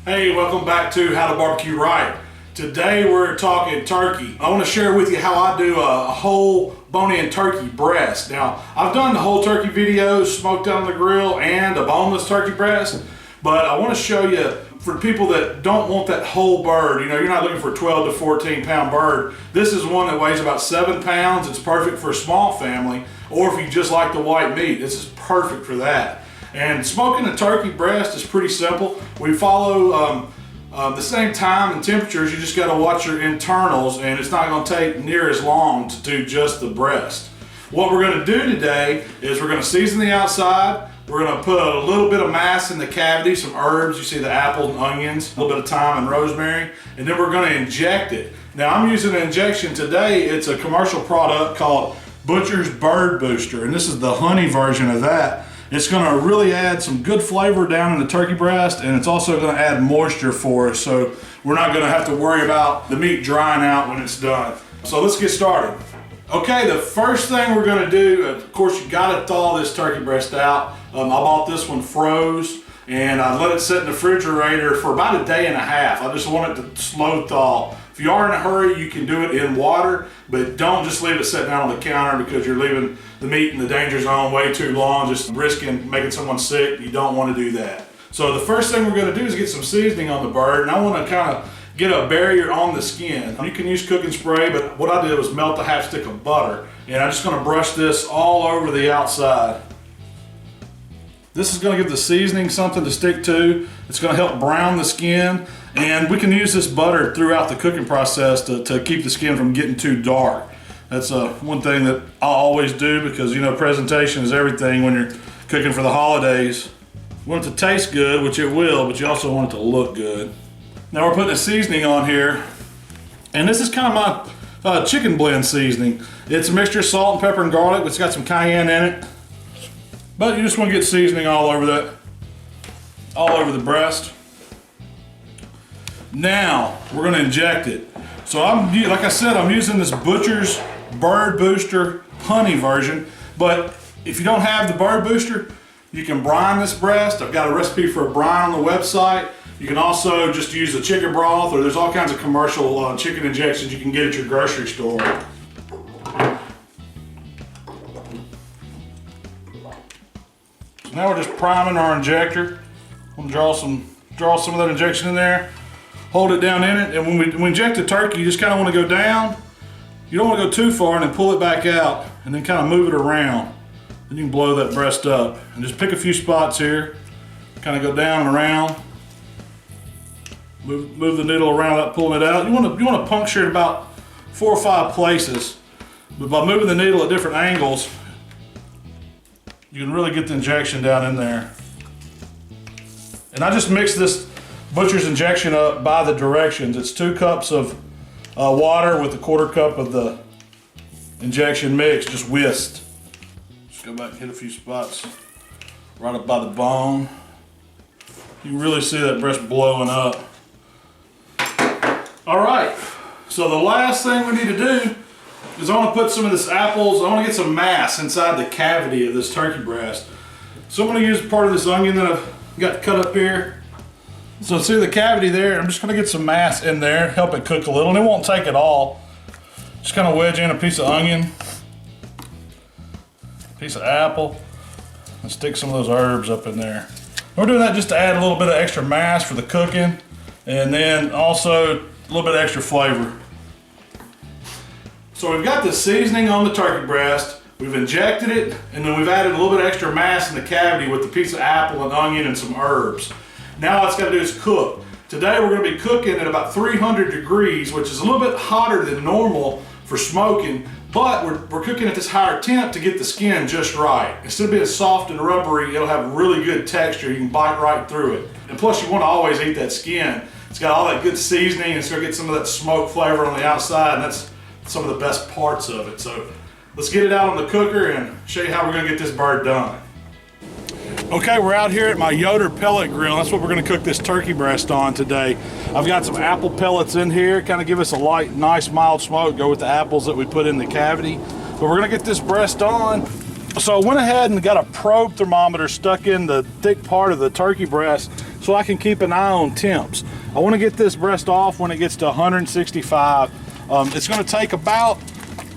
Hey, welcome back to How to Barbecue Right. Today we're talking turkey. I want to share with you how I do a whole bone-in turkey breast. Now, I've done the whole turkey videos, smoked on the grill, and a boneless turkey breast, but I want to show you for people that don't want that whole bird. You know, you're not looking for a 12 to 14 pound bird. This is one that weighs about 7 pounds. It's perfect for a small family, or if you just like the white meat, this is perfect for that. And smoking a turkey breast is pretty simple. We follow the same time and temperatures. You just got to watch your internals, and it's not going to take near as long to do just the breast. What we're going to do today is we're going to season the outside. We're going to put a little bit of mass in the cavity, some herbs. You see the apples and onions, a little bit of thyme and rosemary, and then we're going to inject it. Now, I'm using an injection today. It's a commercial product called Butcher's Bird Booster, and this is the honey version of that. It's going to really add some good flavor down in the turkey breast, and it's also going to add moisture for us, so we're not going to have to worry about the meat drying out when it's done. So let's get started. Okay, the first thing we're going to do, of course, you got to thaw this turkey breast out. I bought this one froze, and I let it sit in the refrigerator for about a day and a half. I just want it to slow thaw. If you are in a hurry, you can do it in water, but don't just leave it sitting out on the counter because you're leaving the meat in the danger zone way too long, just risking making someone sick. You don't want to do that. So the first thing we're going to do is get some seasoning on the bird, and I want to kind of get a barrier on the skin. You can use cooking spray, but what I did was melt a half stick of butter, and I'm just going to brush this all over the outside. This is going to give the seasoning something to stick to. It's going to help brown the skin, and we can use this butter throughout the cooking process to keep the skin from getting too dark. That's one thing that I always do because, you know, presentation is everything when you're cooking for the holidays. You want it to taste good, which it will, but you also want it to look good. Now we're putting a seasoning on here, and this is kind of my chicken blend seasoning. It's a mixture of salt and pepper and garlic. It's got some cayenne in it. But you just want to get seasoning all over the breast. Now we're going to inject it. So like I said, I'm using this Butcher's Bird Booster honey version. But if you don't have the Bird Booster, you can brine this breast. I've got a recipe for a brine on the website. You can also just use a chicken broth, or there's all kinds of commercial chicken injections you can get at your grocery store. Now we're just priming our injector. I'm gonna draw some of that injection in there, hold it down in it, and when we inject the turkey, you just kind of want to go down. You don't want to go too far and then pull it back out and then kind of move it around. Then you can blow that breast up. And just pick a few spots here, kind of go down and around. Move the needle around without pulling it out. You want to puncture it about 4 or 5 places, but by moving the needle at different angles, you can really get the injection down in there. And I just mix this Butcher's injection up by the directions. It's 2 cups of water with a 1/4 cup of the injection mix, just whisked. Just go back and hit a few spots right up by the bone. You can really see that breast blowing up. All right, so the last thing we need to do is I want to put some of this apples, I want to get some mass inside the cavity of this turkey breast. So I'm going to use part of this onion that I've got cut up here. So see the cavity there, I'm just going to get some mass in there, help it cook a little, and it won't take it all. Just kind of wedge in a piece of onion, piece of apple, and stick some of those herbs up in there. We're doing that just to add a little bit of extra mass for the cooking, and then also a little bit of extra flavor. So we've got the seasoning on the turkey breast, we've injected it, and then we've added a little bit of extra mass in the cavity with the piece of apple and onion and some herbs. Now all it's got to do is cook. Today we're going to be cooking at about 300 degrees, which is a little bit hotter than normal for smoking, but we're cooking at this higher temp to get the skin just right. Instead of being soft and rubbery, it'll have really good texture. You can bite right through it. And plus you want to always eat that skin. It's got all that good seasoning, and it's going to get some of that smoke flavor on the outside, and that's some of the best parts of it. So let's get it out on the cooker and show you how we're going to get this bird done. Okay, we're out here at my Yoder pellet grill. That's what we're going to cook this turkey breast on today. I've got some apple pellets in here, kind of give us a light, nice, mild smoke, go with the apples that we put in the cavity. But we're going to get this breast on. So I went ahead and got a probe thermometer stuck in the thick part of the turkey breast so I can keep an eye on temps. I want to get this breast off when it gets to 165. It's going to take about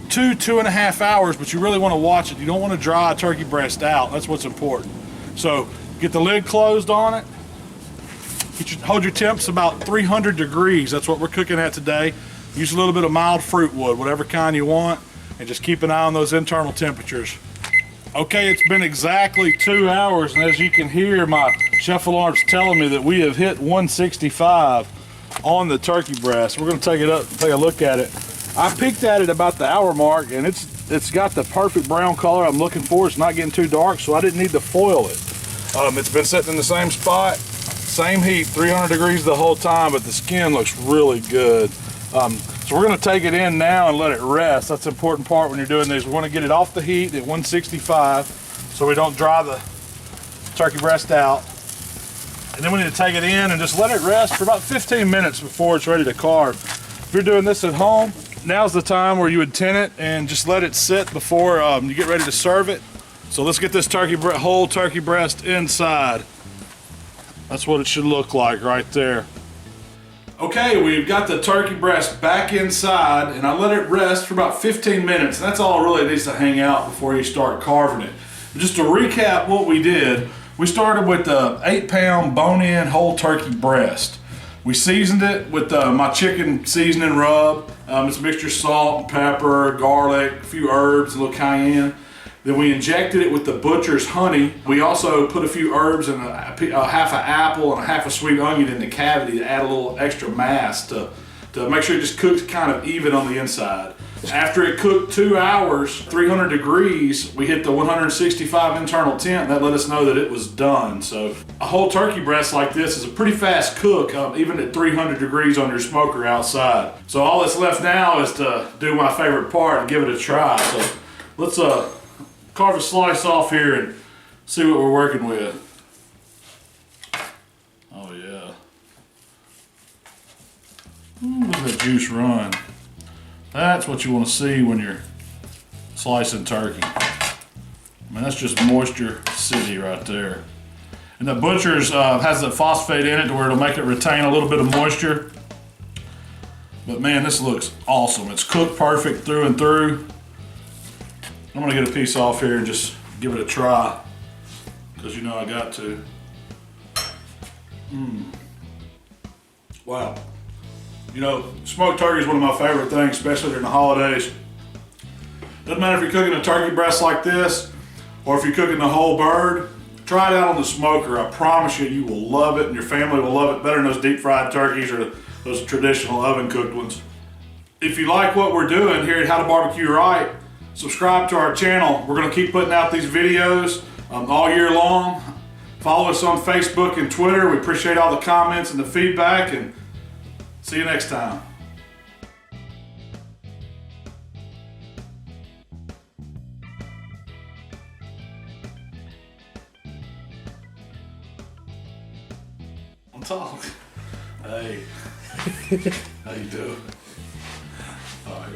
2.5 hours, but you really want to watch it. You don't want to dry a turkey breast out. That's what's important. So get the lid closed on it. Hold your temps about 300 degrees. That's what we're cooking at today. Use a little bit of mild fruit wood, whatever kind you want, and just keep an eye on those internal temperatures. Okay, it's been exactly 2 hours, and as you can hear, my chef alarm's telling me that we have hit 165 on the turkey breast. We're going to take it up and take a look at it. I peeked at it about the hour mark, and it's got the perfect brown color I'm looking for. It's not getting too dark, so I didn't need to foil it. It's been sitting in the same spot, same heat, 300 degrees the whole time, but the skin looks really good. So we're going to take it in now and let it rest. That's the important part when you're doing this. We want to get it off the heat at 165 so we don't dry the turkey breast out. And then we need to take it in and just let it rest for about 15 minutes before it's ready to carve. If you're doing this at home, now's the time where you would tin it and just let it sit before you get ready to serve it. So let's get this whole turkey breast inside. That's what it should look like right there. Okay, we've got the turkey breast back inside, and I let it rest for about 15 minutes. And that's all it really needs to hang out before you start carving it. Just to recap what we did, we started with the 8-pound bone-in whole turkey breast. We seasoned it with my chicken seasoning rub. It's a mixture of salt and pepper, garlic, a few herbs, a little cayenne. Then we injected it with the butcher's honey. We also put a few herbs and a half an apple and a half a sweet onion in the cavity to add a little extra mass to make sure it just cooks kind of even on the inside. After it cooked 2 hours, 300 degrees, we hit the 165 internal temp. That let us know that it was done. So a whole turkey breast like this is a pretty fast cook, even at 300 degrees on your smoker outside. So all that's left now is to do my favorite part and give it a try. So let's carve a slice off here and see what we're working with. Oh yeah. Ooh, look at that juice run. That's what you want to see when you're slicing turkey. I mean, that's just moisture city right there. And the butcher's has the phosphate in it to where it'll make it retain a little bit of moisture. But man, this looks awesome. It's cooked perfect through and through. I'm gonna get a piece off here and just give it a try, because you know I got to. Wow. You know, smoked turkey is one of my favorite things, especially during the holidays. Doesn't matter if you're cooking a turkey breast like this, or if you're cooking the whole bird, try it out on the smoker. I promise you, you will love it, and your family will love it better than those deep fried turkeys or those traditional oven cooked ones. If you like what we're doing here at How to Barbecue Right, subscribe to our channel. We're going to keep putting out these videos all year long. Follow us on Facebook and Twitter. We appreciate all the comments and the feedback, and see you next time. I'm talking. Hey. How you doing? All right.